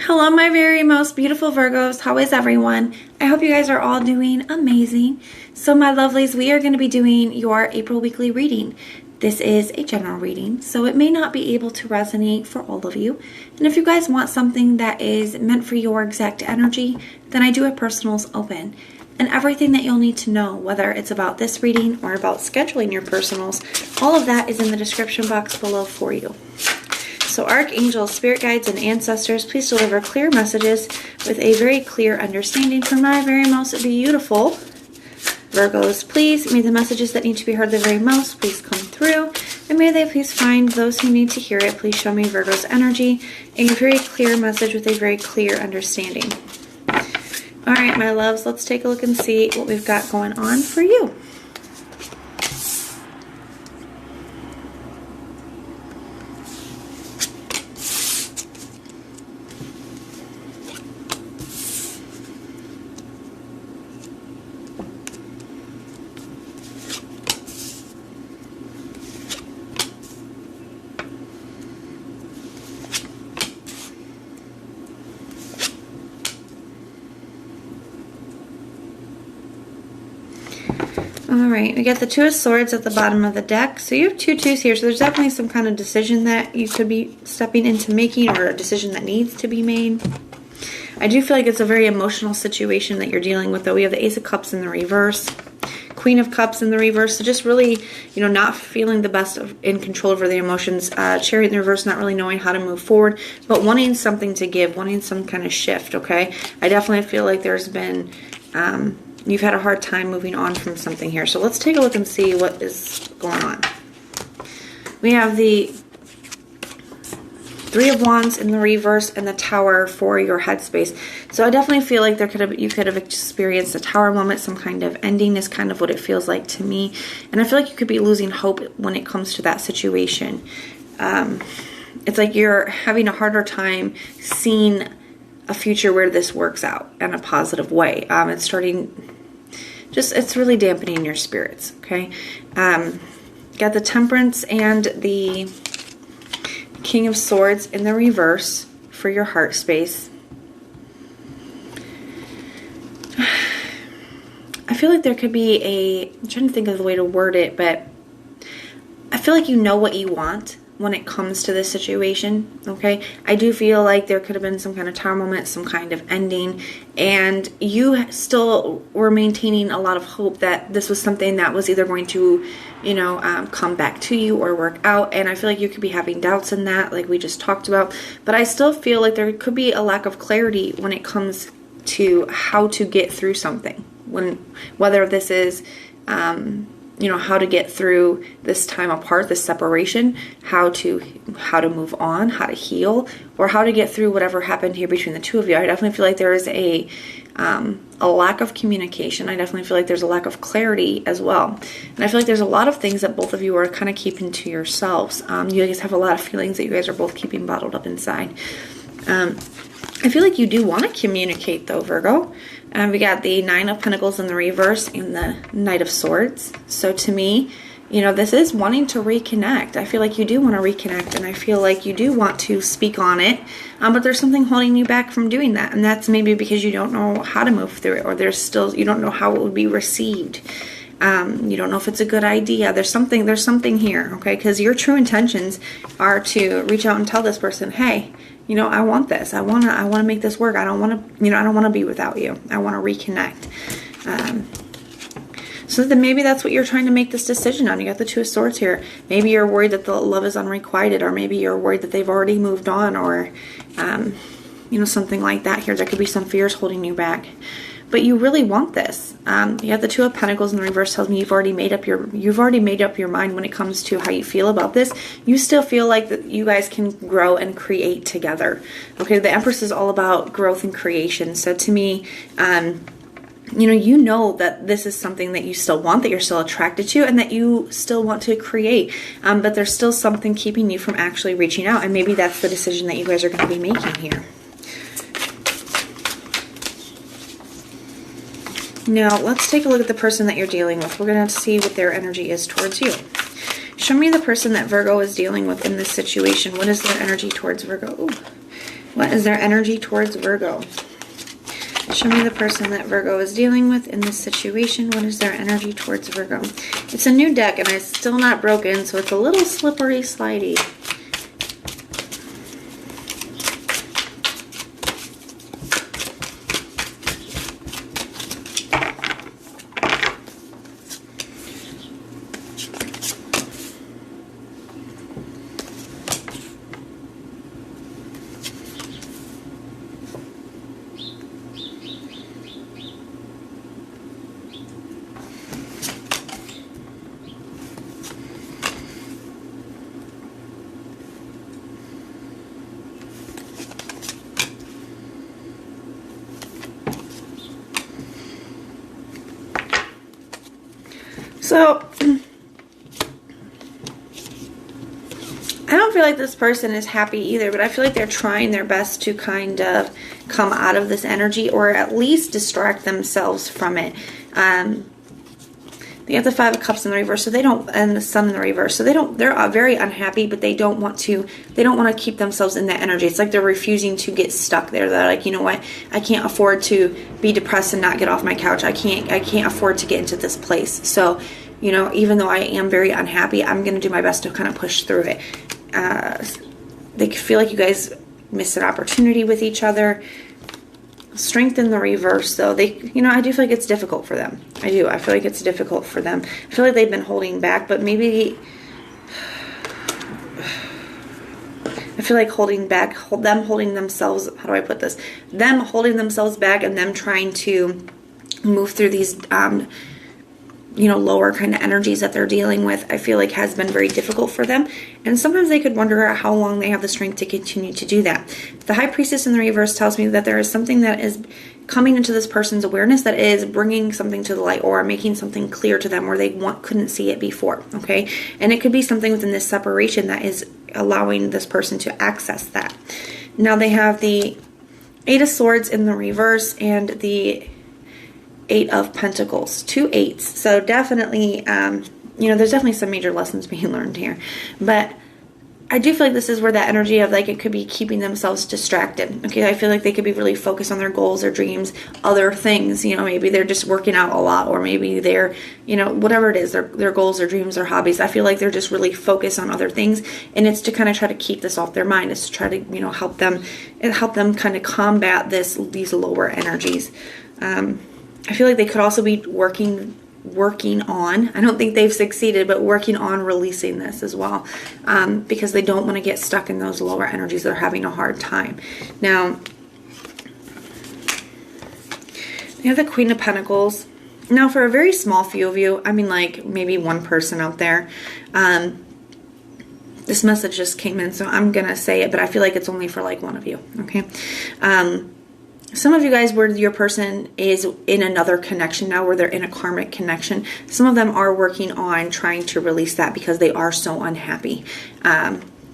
Hello, my very most beautiful Virgos. How is everyone? I hope you guys are all doing amazing. So my lovelies, we are going to be doing your April weekly reading. This is a general reading, so it may not be able to resonate for all of you. And if you guys want something that is meant for your exact energy, then I do have personals open. And everything that you'll need to know, whether it's about this reading or about scheduling your personals, all of that is in the description box below for you. So archangels, spirit guides, and ancestors, please deliver clear messages with a very clear understanding for my very most beautiful Virgos. Please, may the messages that need to be heard the very most please come through, and may they please find those who need to hear it. Please show me Virgo's energy, a very clear message with a very clear understanding. All right, my loves, let's take a look and see what we've got going on for you. Alright, we got the Two of Swords at the bottom of the deck. So you have two twos here, so there's definitely some kind of decision that you could be stepping into making, or a decision that needs to be made. I do feel like it's a very emotional situation that you're dealing with, though. We have the Ace of Cups in the reverse, Queen of Cups in the reverse, so just really, not feeling the best in control over the emotions. Chariot in the reverse, not really knowing how to move forward, but wanting something to give, wanting some kind of shift, okay? I definitely feel like there's been... you've had a hard time moving on from something here. So let's take a look and see what is going on. We have the Three of Wands in the reverse and the Tower for your headspace. So I definitely feel like you could have experienced a Tower moment, some kind of ending is kind of what it feels like to me. And I feel like you could be losing hope when it comes to that situation. It's like you're having a harder time seeing a future where this works out in a positive way. It's really dampening your spirits, okay? Got the Temperance and the King of Swords in the reverse for your heart space. I feel like there could be I'm trying to think of the way to word it, but I feel like you know what you want when it comes to this situation, okay? I do feel like there could have been some kind of tower moment, some kind of ending, and you still were maintaining a lot of hope that this was something that was either going to, come back to you or work out, and I feel like you could be having doubts in that, like we just talked about, but I still feel like there could be a lack of clarity when it comes to how to get through something, whether this is, how to get through this time apart, this separation, how to move on, how to heal, or how to get through whatever happened here between the two of you. I definitely feel like there is a lack of communication. I definitely feel like there's a lack of clarity as well. And I feel like there's a lot of things that both of you are kind of keeping to yourselves. You guys have a lot of feelings that you guys are both keeping bottled up inside. I feel like you do want to communicate, though, Virgo. We got the Nine of Pentacles in the reverse and the Knight of Swords. So to me, this is wanting to reconnect. I feel like you do want to reconnect, and I feel like you do want to speak on it, but there's something holding you back from doing that, and that's maybe because you don't know how to move through it, or you don't know how it would be received. You don't know if it's a good idea. There's something here, okay? Because your true intentions are to reach out and tell this person, hey, I want this. I want to make this work. I don't want to, I don't want to be without you. I want to reconnect. So then maybe that's what you're trying to make this decision on. You got the Two of Swords here. Maybe you're worried that the love is unrequited, or maybe you're worried that they've already moved on, or, something like that here. There could be some fears holding you back. But you really want this. You have the Two of Pentacles in the reverse. Tells me you've already made up your mind when it comes to how you feel about this. You still feel like that you guys can grow and create together. Okay, the Empress is all about growth and creation. So to me, you know that this is something that you still want, that you're still attracted to, and that you still want to create. But there's still something keeping you from actually reaching out, and maybe that's the decision that you guys are going to be making here. Now, let's take a look at the person that you're dealing with. We're going to see what their energy is towards you. Show me the person that Virgo is dealing with in this situation. What is their energy towards Virgo? Ooh. What is their energy towards Virgo? Show me the person that Virgo is dealing with in this situation. What is their energy towards Virgo? It's a new deck and it's still not broken, so it's a little slippery slidey. So, I don't feel like this person is happy either, but I feel like they're trying their best to kind of come out of this energy or at least distract themselves from it. They have the Five of Cups in the reverse, so they don't, and the Sun in the reverse, so they're very unhappy, but they don't want to keep themselves in that energy. It's like they're refusing to get stuck there. They're like, you know what, I can't afford to be depressed and not get off my couch. I can't afford to get into this place. So, you know, even though I am very unhappy, I'm going to do my best to kind of push through it. They feel like you guys missed an opportunity with each other. Strength in the reverse, though, I do feel like it's difficult for them. I do. I feel like it's difficult for them. I feel like they've been holding back, but maybe I feel like holding back, them holding themselves, how do I put this? Them holding themselves back and them trying to move through these, lower kind of energies that they're dealing with, I feel like has been very difficult for them. And sometimes they could wonder how long they have the strength to continue to do that. The High Priestess in the reverse tells me that there is something that is coming into this person's awareness that is bringing something to the light or making something clear to them where they couldn't see it before, okay? And it could be something within this separation that is allowing this person to access that. Now they have the Eight of Swords in the reverse and the Eight of Pentacles, 2 eights. So definitely, there's definitely some major lessons being learned here. But I do feel like this is where that energy of like it could be keeping themselves distracted. Okay, I feel like they could be really focused on their goals, their dreams, other things. Maybe they're just working out a lot, or maybe they're, whatever it is, their goals, their dreams, their hobbies. I feel like they're just really focused on other things, and it's to kind of try to keep this off their mind. It's to try to help them kind of combat these lower energies. I feel like they could also be working on, I don't think they've succeeded, but working on releasing this as well, because they don't want to get stuck in those lower energies. They're having a hard time. Now, they have the Queen of Pentacles. Now, for a very small few of you, I mean like maybe one person out there, this message just came in, so I'm going to say it, but I feel like it's only for like one of you, okay? Some of you guys where your person is in another connection now, where they're in a karmic connection, some of them are working on trying to release that because they are so unhappy.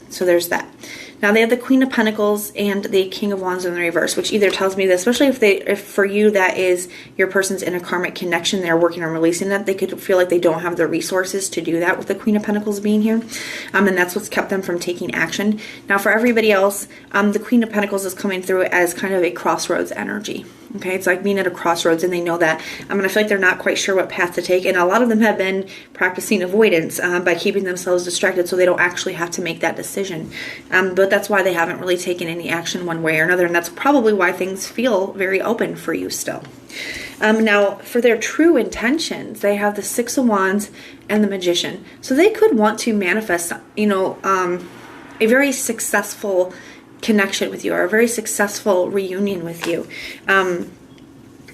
So there's that. Now they have the Queen of Pentacles and the King of Wands in the reverse, which either tells me that, especially if for you that is your person's in a karmic connection, they're working on releasing that, they could feel like they don't have the resources to do that with the Queen of Pentacles being here. And that's what's kept them from taking action. Now for everybody else, the Queen of Pentacles is coming through as kind of a crossroads energy. Okay, it's like being at a crossroads, and they know that. I feel like they're not quite sure what path to take, and a lot of them have been practicing avoidance by keeping themselves distracted so they don't actually have to make that decision. But that's why they haven't really taken any action one way or another, and that's probably why things feel very open for you still. Now, for their true intentions, they have the Six of Wands and the Magician. So they could want to manifest, a very successful connection with you, or a very successful reunion with you.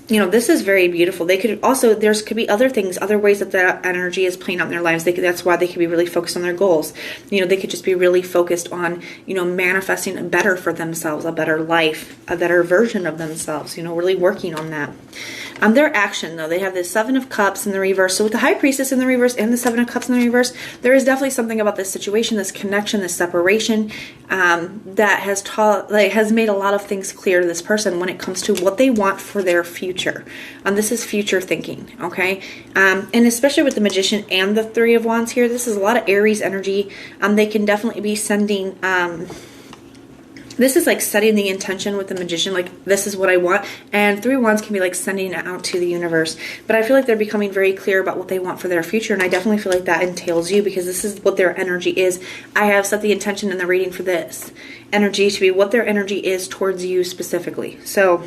This is very beautiful. They could also, there could be other things, other ways that that energy is playing out in their lives. That's why they could be really focused on their goals. They could just be really focused on, manifesting a better for themselves, a better life, a better version of themselves, really working on that. Their action, though, they have the Seven of Cups in the reverse. So with the High Priestess in the reverse and the Seven of Cups in the reverse, there is definitely something about this situation, this connection, this separation, that has made a lot of things clear to this person when it comes to what they want for their future. This is future thinking, okay? And especially with the Magician and the Three of Wands here, this is a lot of Aries energy. They can definitely be sending This is like setting the intention with the Magician, like this is what I want. And 3 Wands can be like sending it out to the universe. But I feel like they're becoming very clear about what they want for their future. And I definitely feel like that entails you, because this is what their energy is. I have set the intention in the reading for this energy to be what their energy is towards you specifically. So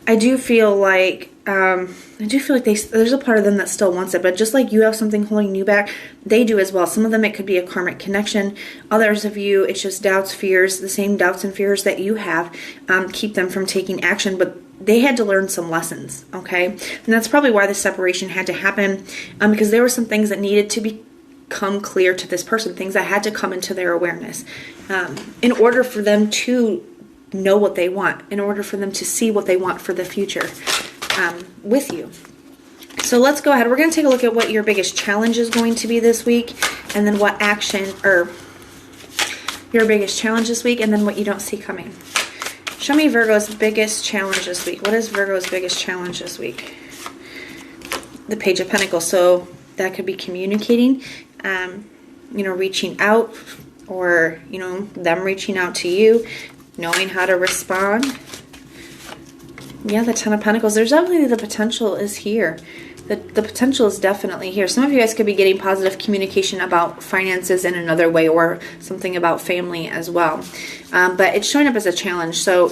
I do feel like there's a part of them that still wants it, but just like you have something holding you back, they do as well. Some of them, it could be a karmic connection. Others of you, it's just doubts, fears, the same doubts and fears that you have, keep them from taking action, but they had to learn some lessons, okay? And that's probably why the separation had to happen, because there were some things that needed to become clear to this person, things that had to come into their awareness, in order for them to know what they want, in order for them to see what they want for the future with you. So let's go ahead. We're going to take a look at what your biggest challenge is going to be this week, and then what action, or your biggest challenge this week, and then what you don't see coming. Show me Virgo's biggest challenge this week. What is Virgo's biggest challenge this week? The Page of Pentacles. So that could be communicating, reaching out, or, them reaching out to you, knowing how to respond. Yeah, the Ten of Pentacles. There's definitely the potential is here. The potential is definitely here. Some of you guys could be getting positive communication about finances in another way, or something about family as well. But it's showing up as a challenge. So,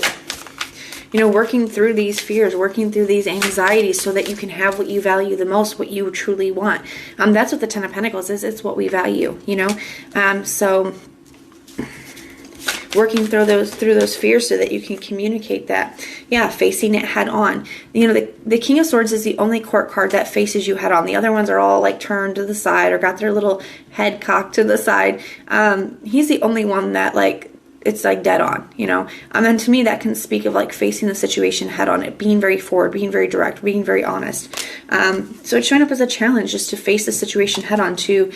working through these fears, working through these anxieties so that you can have what you value the most, what you truly want. That's what the Ten of Pentacles is. It's what we value, So working through those fears so that you can communicate that. Yeah, facing it head on. The King of Swords is the only court card that faces you head on. The other ones are all like turned to the side or got their little head cocked to the side. He's the only one that it's like dead on, And to me, that can speak of like facing the situation head on, it being very forward, being very direct, being very honest. So it's showing up as a challenge just to face the situation head on, to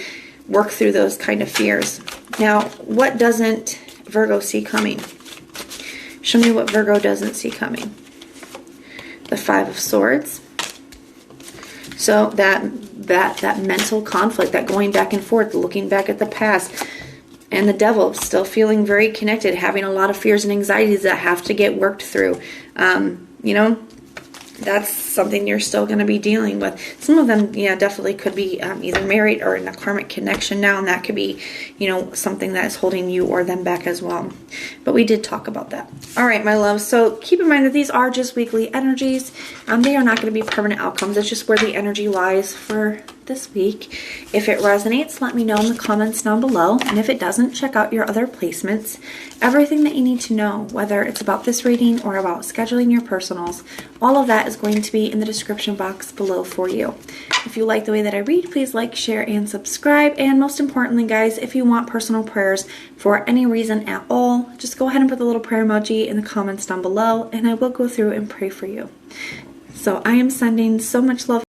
work through those kind of fears. Now, what doesn't Virgo see coming? Show me what Virgo doesn't see coming. The Five of Swords. So that mental conflict, that going back and forth, looking back at the past. And the Devil, still feeling very connected, having a lot of fears and anxieties that have to get worked through. That's something you're still going to be dealing with. Some of them, definitely could be either married or in a karmic connection now, and that could be, something that is holding you or them back as well. But we did talk about that. All right, my love. So keep in mind that these are just weekly energies. They are not going to be permanent outcomes. It's just where the energy lies for this week. If it resonates, let me know in the comments down below. And if it doesn't, check out your other placements. Everything that you need to know, whether it's about this reading or about scheduling your personals, all of that is going to be in the description box below for you. If you like the way that I read, please like, share, and subscribe. And most importantly, guys, if you want personal prayers for any reason at all, just go ahead and put the little prayer emoji in the comments down below, and I will go through and pray for you. So I am sending so much love